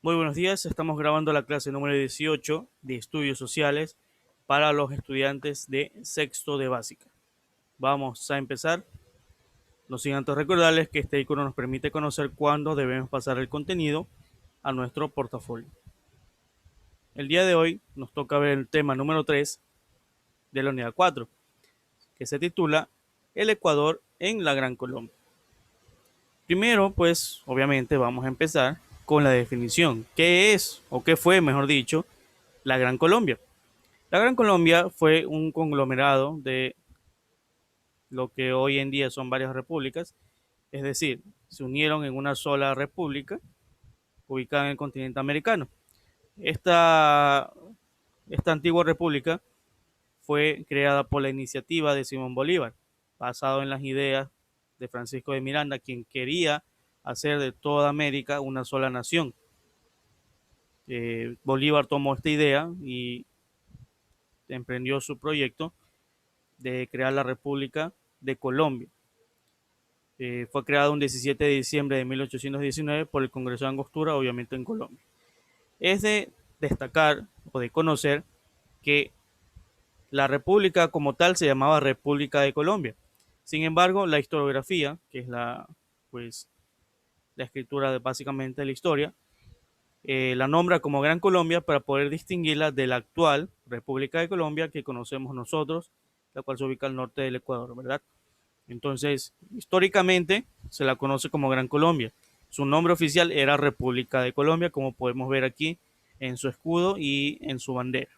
Muy buenos días, estamos grabando la clase número 18 de estudios sociales para los estudiantes de sexto de básica. Vamos a empezar. No sin antes recordarles que este icono nos permite conocer cuándo debemos pasar el contenido a nuestro portafolio. El día de hoy nos toca ver el tema número 3 de la unidad 4, que se titula El Ecuador en la Gran Colombia. Primero, pues, obviamente vamos a empezar con la definición. ¿Qué es, o qué fue, mejor dicho, la Gran Colombia? La Gran Colombia fue un conglomerado de lo que hoy en día son varias repúblicas, es decir, se unieron en una sola república ubicada en el continente americano. Esta, esta antigua república fue creada por la iniciativa de Simón Bolívar, basado en las ideas de Francisco de Miranda, quien quería hacer de toda América una sola nación. Bolívar tomó esta idea y emprendió su proyecto de crear la República de Colombia. Fue creado un 17 de diciembre de 1819 por el Congreso de Angostura, obviamente en Colombia. Es de destacar o de conocer que la república como tal se llamaba República de Colombia. Sin embargo, la historiografía, que es pues, la escritura de básicamente de la historia, la nombra como Gran Colombia para poder distinguirla de la actual República de Colombia que conocemos nosotros, la cual se ubica al norte del Ecuador, ¿verdad? Entonces, históricamente se la conoce como Gran Colombia. Su nombre oficial era República de Colombia, como podemos ver aquí en su escudo y en su bandera.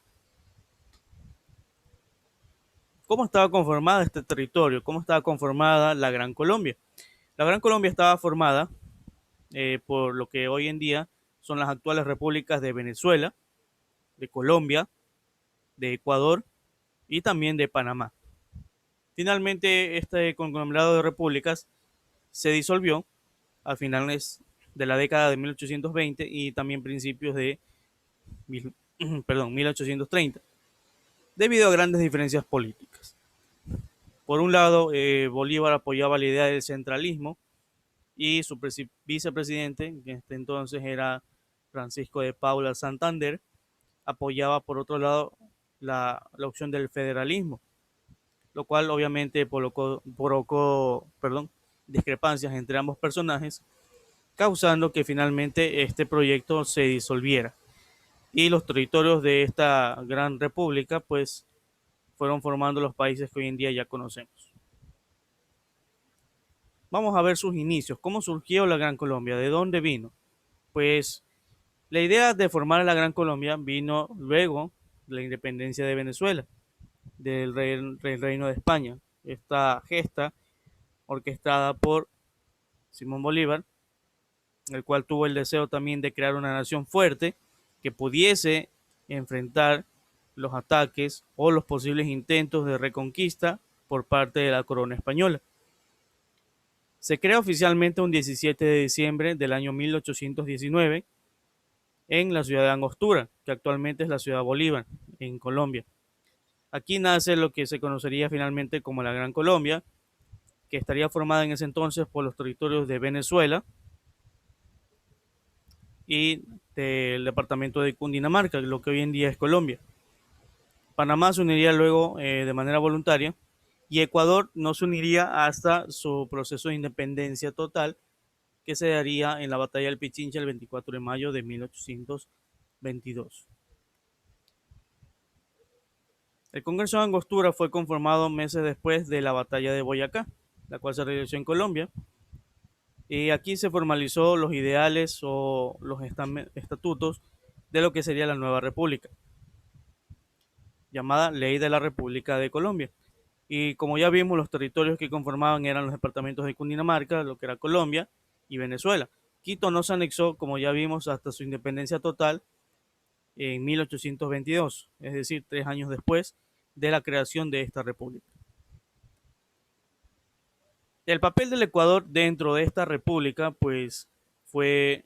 ¿Cómo estaba conformada este territorio? ¿Cómo estaba conformada la Gran Colombia? La Gran Colombia estaba formada por lo que hoy en día son las actuales repúblicas de Venezuela, de Colombia, de Ecuador y también de Panamá. Finalmente, este conglomerado de repúblicas se disolvió a finales de la década de 1820 y también principios de 1830, debido a grandes diferencias políticas. Por un lado, Bolívar apoyaba la idea del centralismo y su vicepresidente, que en este entonces era Francisco de Paula Santander, apoyaba por otro lado la opción del federalismo, lo cual obviamente provocó discrepancias entre ambos personajes, causando que finalmente este proyecto se disolviera y los territorios de esta gran república pues fueron formando los países que hoy en día ya conocemos. Vamos a ver sus inicios, cómo surgió la Gran Colombia, de dónde vino. Pues la idea de formar la Gran Colombia vino luego de la independencia de Venezuela, del Reino de España. Esta gesta orquestada por Simón Bolívar, el cual tuvo el deseo también de crear una nación fuerte que pudiese enfrentar los ataques o los posibles intentos de reconquista por parte de la corona española. Se crea oficialmente un 17 de diciembre del año 1819 en la ciudad de Angostura, que actualmente es la ciudad de Bolívar, en Colombia. Aquí nace lo que se conocería finalmente como la Gran Colombia, que estaría formada en ese entonces por los territorios de Venezuela y del departamento de Cundinamarca, lo que hoy en día es Colombia. Panamá se uniría luego de manera voluntaria y Ecuador no se uniría hasta su proceso de independencia total, que se daría en la batalla del Pichincha el 24 de mayo de 1822. El Congreso de Angostura fue conformado meses después de la batalla de Boyacá, la cual se realizó en Colombia, y aquí se formalizó los ideales o los estatutos de lo que sería la nueva república, llamada Ley de la República de Colombia. Y como ya vimos, los territorios que conformaban eran los departamentos de Cundinamarca, lo que era Colombia, y Venezuela. Quito no se anexó, como ya vimos, hasta su independencia total en 1822, es decir, 3 años después de la creación de esta república. El papel del Ecuador dentro de esta república, pues, fue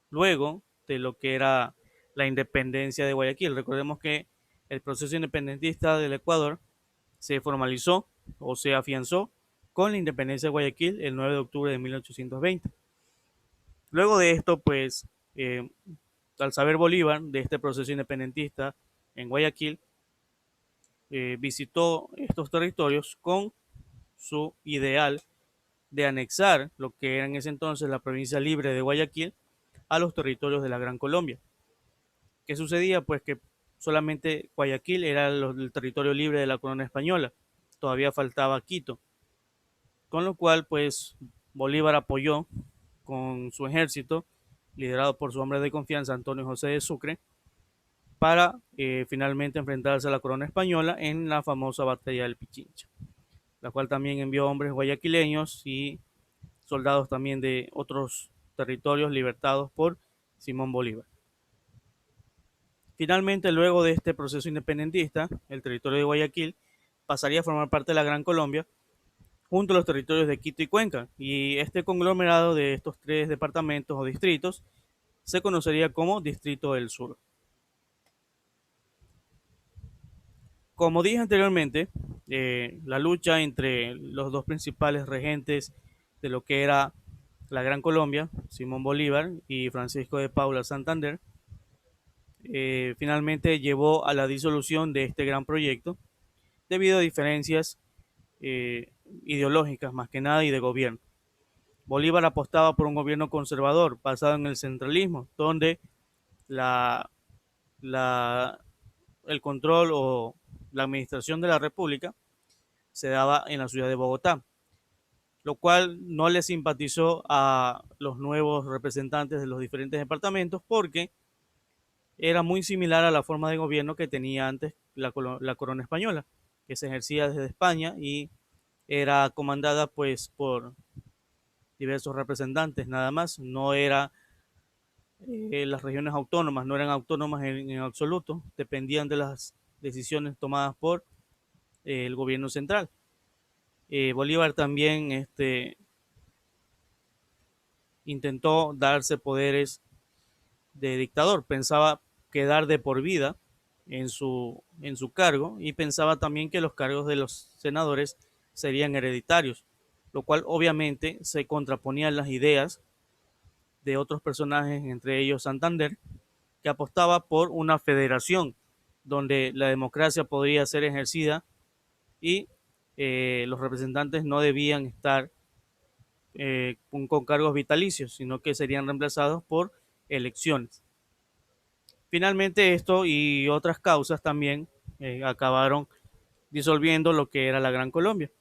luego de lo que era la independencia de Guayaquil. Recordemos que el proceso independentista del Ecuador se formalizó o se afianzó con la independencia de Guayaquil el 9 de octubre de 1820. Luego de esto, pues, Eh, Al saber Bolívar de este proceso independentista en Guayaquil, visitó estos territorios con su ideal de anexar lo que era en ese entonces la provincia libre de Guayaquil a los territorios de la Gran Colombia. ¿Qué sucedía? Pues que solamente Guayaquil era el territorio libre de la corona española, todavía faltaba Quito, con lo cual pues Bolívar apoyó con su ejército, liderado por su hombre de confianza Antonio José de Sucre, para finalmente enfrentarse a la corona española en la famosa batalla del Pichincha, la cual también envió hombres guayaquileños y soldados también de otros territorios libertados por Simón Bolívar. Finalmente, luego de este proceso independentista, el territorio de Guayaquil pasaría a formar parte de la Gran Colombia junto a los territorios de Quito y Cuenca, y este conglomerado de estos tres departamentos o distritos se conocería como Distrito del Sur. Como dije anteriormente, la lucha entre los dos principales regentes de lo que era la Gran Colombia, Simón Bolívar y Francisco de Paula Santander, finalmente llevó a la disolución de este gran proyecto debido a diferencias ideológicas más que nada y de gobierno. Bolívar apostaba por un gobierno conservador basado en el centralismo, donde la, la, el control o la administración de la República se daba en la ciudad de Bogotá, lo cual no le simpatizó a los nuevos representantes de los diferentes departamentos porque era muy similar a la forma de gobierno que tenía antes la corona española, que se ejercía desde España y era comandada pues por diversos representantes nada más, no era las regiones autónomas, no eran autónomas en absoluto, dependían de las decisiones tomadas por el gobierno central. Bolívar también intentó darse poderes de dictador, pensaba quedar de por vida en su cargo y pensaba también que los cargos de los senadores serían hereditarios, lo cual obviamente se contraponía a las ideas de otros personajes, entre ellos Santander, que apostaba por una federación donde la democracia podría ser ejercida y los representantes no debían estar con cargos vitalicios, sino que serían reemplazados por elecciones. Finalmente esto y otras causas también acabaron disolviendo lo que era la Gran Colombia.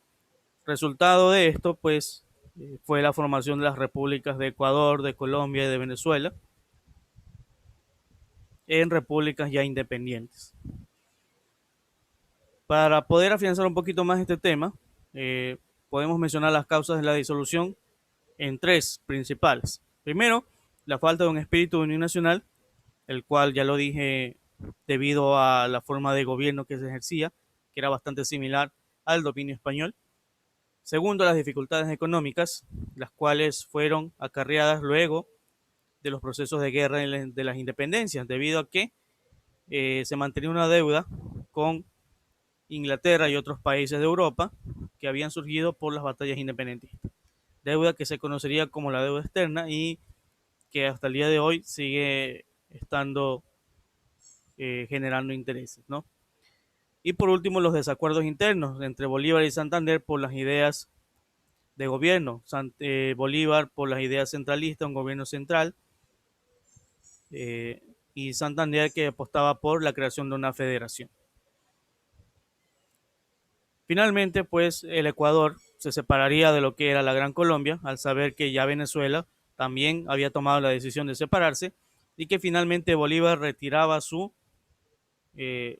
Resultado de esto, pues, fue la formación de las repúblicas de Ecuador, de Colombia y de Venezuela en repúblicas ya independientes. Para poder afianzar un poquito más este tema, podemos mencionar las causas de la disolución en tres principales. Primero, la falta de un espíritu de unión nacional, el cual ya lo dije debido a la forma de gobierno que se ejercía, que era bastante similar al dominio español. Segundo, las dificultades económicas, las cuales fueron acarreadas luego de los procesos de guerra de las independencias, debido a que se mantenía una deuda con Inglaterra y otros países de Europa que habían surgido por las batallas independentistas. Deuda que se conocería como la deuda externa y que hasta el día de hoy sigue estando generando intereses, ¿no? Y por último, los desacuerdos internos entre Bolívar y Santander por las ideas de gobierno. Bolívar por las ideas centralistas, un gobierno central, eh, y Santander que apostaba por la creación de una federación. Finalmente, pues el Ecuador se separaría de lo que era la Gran Colombia al saber que ya Venezuela también había tomado la decisión de separarse y que finalmente Bolívar retiraba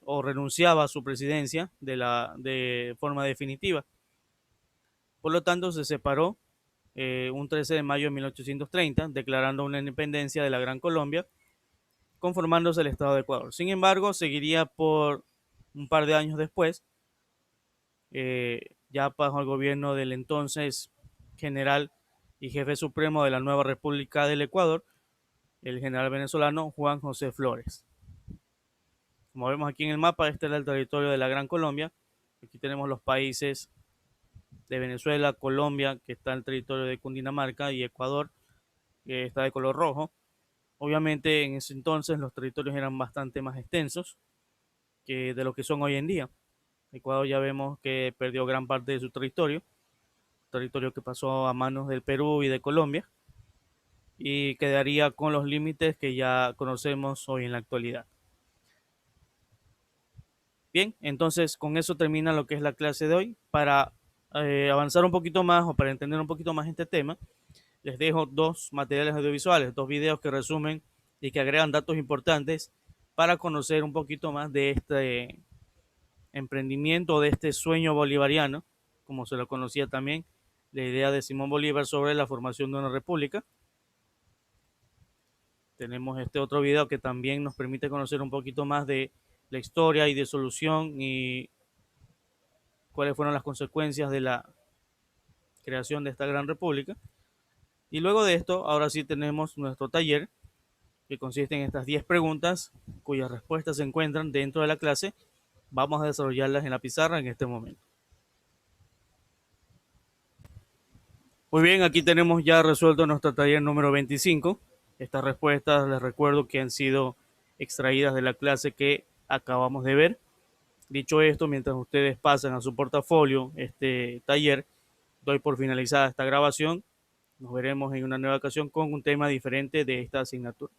o renunciaba a su presidencia de forma definitiva. Por lo tanto, se separó un 13 de mayo de 1830, declarando una independencia de la Gran Colombia, conformándose el Estado de Ecuador. Sin embargo, seguiría por un par de años después, ya bajo el gobierno del entonces general y jefe supremo de la nueva República del Ecuador, el general venezolano Juan José Flores. Como vemos aquí en el mapa, este era el territorio de la Gran Colombia. Aquí tenemos los países de Venezuela, Colombia, que está en el territorio de Cundinamarca, y Ecuador, que está de color rojo. Obviamente en ese entonces los territorios eran bastante más extensos que de lo que son hoy en día. Ecuador ya vemos que perdió gran parte de su territorio que pasó a manos del Perú y de Colombia, y quedaría con los límites que ya conocemos hoy en la actualidad. Bien, entonces con eso termina lo que es la clase de hoy. Para avanzar un poquito más o para entender un poquito más este tema, les dejo dos materiales audiovisuales, dos videos que resumen y que agregan datos importantes para conocer un poquito más de este emprendimiento, de este sueño bolivariano, como se lo conocía también, la idea de Simón Bolívar sobre la formación de una república. Tenemos este otro video que también nos permite conocer un poquito más de la historia y de solución y cuáles fueron las consecuencias de la creación de esta gran república. Y luego de esto, ahora sí tenemos nuestro taller, que consiste en estas 10 preguntas cuyas respuestas se encuentran dentro de la clase. Vamos a desarrollarlas en la pizarra en este momento. Muy bien, aquí tenemos ya resuelto nuestro taller número 25. Estas respuestas les recuerdo que han sido extraídas de la clase que acabamos de ver. Dicho esto, mientras ustedes pasan a su portafolio este taller, doy por finalizada esta grabación. Nos veremos en una nueva ocasión con un tema diferente de esta asignatura.